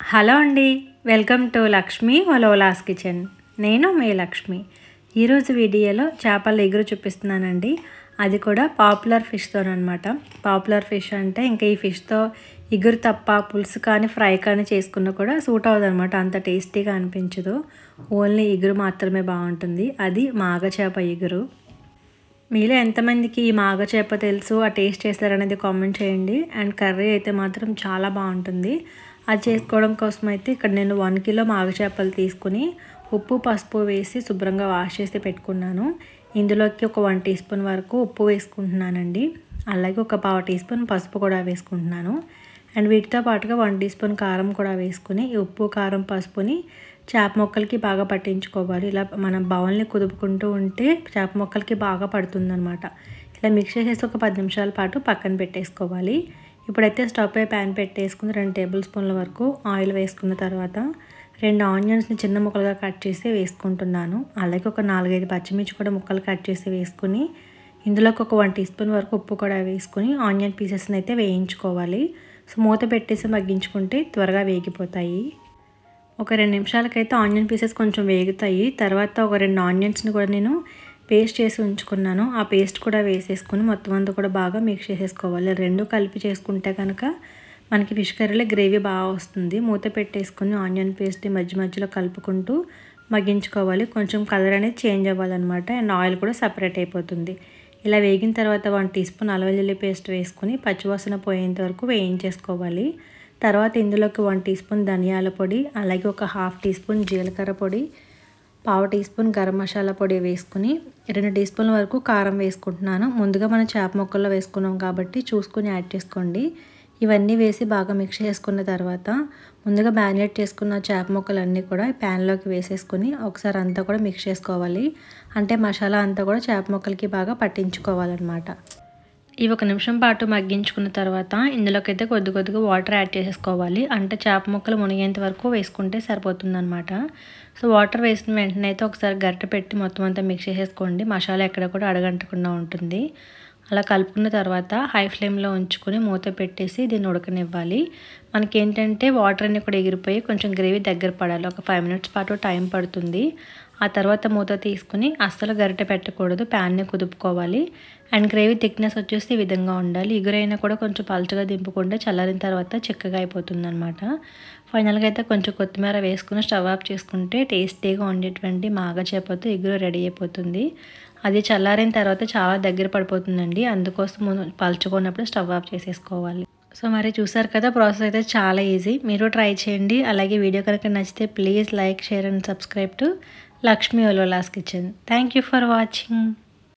Hello అండి, welcome to Lakshmi వలోలాస్ kitchen. నేను మీ లక్ష్మి. ఈరోజు వీడియోలో చేపల ఎగురు చూపిస్తున్నానండి. అది కూడా పాపులర్ ఫిష్తోనమాట. పాపులర్ ఫిష్ అంటే ఇంకా ఈ ఫిష్తో ఎగురు తప్ప పులుసు కానీ ఫ్రై కానీ చేసుకున్నా కూడా సూట్ అవ్వదు అనమాట. అంత టేస్టీగా అనిపించదు. ఓన్లీ ఎగురు మాత్రమే బాగుంటుంది. అది మాగ చేప ఎగురు. మీలో ఎంతమందికి ఈ మాగ చేప తెలుసు, ఆ టేస్ట్ చేస్తారనేది కామెంట్ చేయండి. అండ్ కర్రీ అయితే మాత్రం చాలా బాగుంటుంది. అది చేసుకోవడం కోసం అయితే ఇక్కడ నేను 1 కిలో మాగ చేపలు తీసుకుని ఉప్పు పసుపు వేసి శుభ్రంగా వాష్ చేసి పెట్టుకున్నాను. ఇందులోకి ఒక 1 టీ స్పూన్ వరకు ఉప్పు వేసుకుంటున్నానండి. అలాగే ఒక 1/2 టీ స్పూన్ పసుపు కూడా వేసుకుంటున్నాను. అండ్ వీటితో పాటుగా 1 టీ స్పూన్ కారం కూడా వేసుకుని ఈ ఉప్పు కారం పసుపుని చేప ముక్కలకి బాగా పట్టించుకోవాలి. ఇలా మనం బౌల్ని కుదుపుకుంటూ ఉంటే చేప ముక్కలకి బాగా పడుతుందన్నమాట. ఇలా మిక్స్ చేసేసి ఒక 10 నిమిషాల పాటు పక్కన పెట్టేసుకోవాలి. ఇప్పుడైతే స్టవ్ పై ప్యాన్ పెట్టేసుకుని 2 టేబుల్ స్పూన్ల వరకు ఆయిల్ వేసుకున్న తర్వాత 2 ఆనియన్స్ని చిన్న ముక్కలుగా కట్ చేసి వేసుకుంటున్నాను. అలాగే ఒక 4-5 పచ్చిమిర్చి కూడా ముక్కలు కట్ చేసి వేసుకుని ఇందులోకి ఒక 1 టీ స్పూన్ వరకు ఉప్పు కూడా వేసుకుని ఆనియన్ పీసెస్ని అయితే వేయించుకోవాలి. సో మూత పెట్టేసి మగ్గించుకుంటే త్వరగా వేగిపోతాయి. ఒక 2 నిమిషాలకైతే ఆనియన్ పీసెస్ కొంచెం వేగుతాయి. తర్వాత ఒక 2 ఆనియన్స్ని కూడా నేను పేస్ట్ చేసి ఉంచుకున్నాను. ఆ పేస్ట్ కూడా వేసేసుకుని మొత్తం అంతా కూడా బాగా మిక్స్ చేసేసుకోవాలి. 2 కలిపి చేసుకుంటే కనుక మనకి ఫిష్ కర్రీలో గ్రేవీ బాగా వస్తుంది. మూత పెట్టేసుకుని ఆనియన్ పేస్ట్ని మధ్య మధ్యలో కలుపుకుంటూ మగ్గించుకోవాలి. కొంచెం కలర్ అనేది చేంజ్ అవ్వాలన్నమాట. అండ్ ఆయిల్ కూడా సపరేట్ అయిపోతుంది. ఇలా వేగిన తర్వాత 1 టీ స్పూన్ అల్లం వెల్లుల్లి పేస్ట్ వేసుకుని పచ్చివాసన పోయేంత వరకు వేయించేసుకోవాలి. తర్వాత ఇందులోకి 1 టీ స్పూన్ ధనియాల పొడి, అలాగే ఒక 1/2 టీ స్పూన్ జీలకర్ర పొడి, 1/2 టీ స్పూన్ గరం మసాలా పొడి వేసుకుని 2 టీ స్పూన్ల వరకు కారం వేసుకుంటున్నాను. ముందుగా మనం చేప ముక్కల్లో వేసుకున్నాం కాబట్టి చూసుకుని యాడ్ చేసుకోండి. ఇవన్నీ వేసి బాగా మిక్స్ చేసుకున్న తర్వాత ముందుగా మ్యారినేట్ చేసుకున్న చేప ముక్కలన్నీ కూడా ప్యాన్లోకి వేసేసుకుని ఒకసారి అంతా కూడా మిక్స్ చేసుకోవాలి. అంటే మసాలా అంతా కూడా చేప ముక్కలకి బాగా పట్టించుకోవాలన్నమాట. ఇవి 1 నిమిషం పాటు మగ్గించుకున్న తర్వాత ఇందులోకి అయితే కొద్దిగా వాటర్ యాడ్ చేసేసుకోవాలి. అంటే చేప ముక్కలు మునిగేంత వరకు వేసుకుంటే సరిపోతుందన్నమాట. సో వాటర్ వేసిన వెంటనే అయితే ఒకసారి గరిటె పెట్టి మొత్తం అంతా మిక్స్ చేసేసుకోండి. మసాలా ఎక్కడ కూడా అడగంటకుండా ఉంటుంది. అలా కలుపుకున్న తర్వాత హై ఫ్లేమ్లో ఉంచుకొని మూత పెట్టేసి దీన్ని ఉడకనివ్వాలి. మనకి ఏంటంటే వాటర్ అన్నీ కూడా ఎగిరిపోయి కొంచెం గ్రేవీ దగ్గర పడాలి. ఒక 5 మినిట్స్ పాటు టైం పడుతుంది. ఆ తర్వాత మూత తీసుకుని అస్సలు గరిటె పెట్టకూడదు, ప్యాన్ని కుదుపుకోవాలి. అండ్ గ్రేవీ థిక్నెస్ వచ్చేసి ఈ విధంగా ఉండాలి. ఎగురైనా కూడా కొంచెం పలుచగా దింపుకుంటే చల్లారిన తర్వాత చిక్కగా అయిపోతుంది అనమాట. ఫైనల్గా అయితే కొంచెం కొత్తిమీర వేసుకుని స్టవ్ ఆఫ్ చేసుకుంటే టేస్టీగా ఉండేటువంటి మాగ చేపతో ఎగురు రెడీ అయిపోతుంది. అది చల్లారిన తర్వాత చాలా దగ్గర పడిపోతుందండి. అందుకోసం పలుచుకున్నప్పుడు స్టవ్ ఆఫ్ చేసేసుకోవాలి. సో మరి చూసారు కదా, ప్రాసెస్ అయితే చాలా ఈజీ. మీరు ట్రై చేయండి. అలాగే వీడియో కనుక నచ్చితే please like, share and subscribe to Lakshmi వలోలాస్ kitchen. Thank you for watching.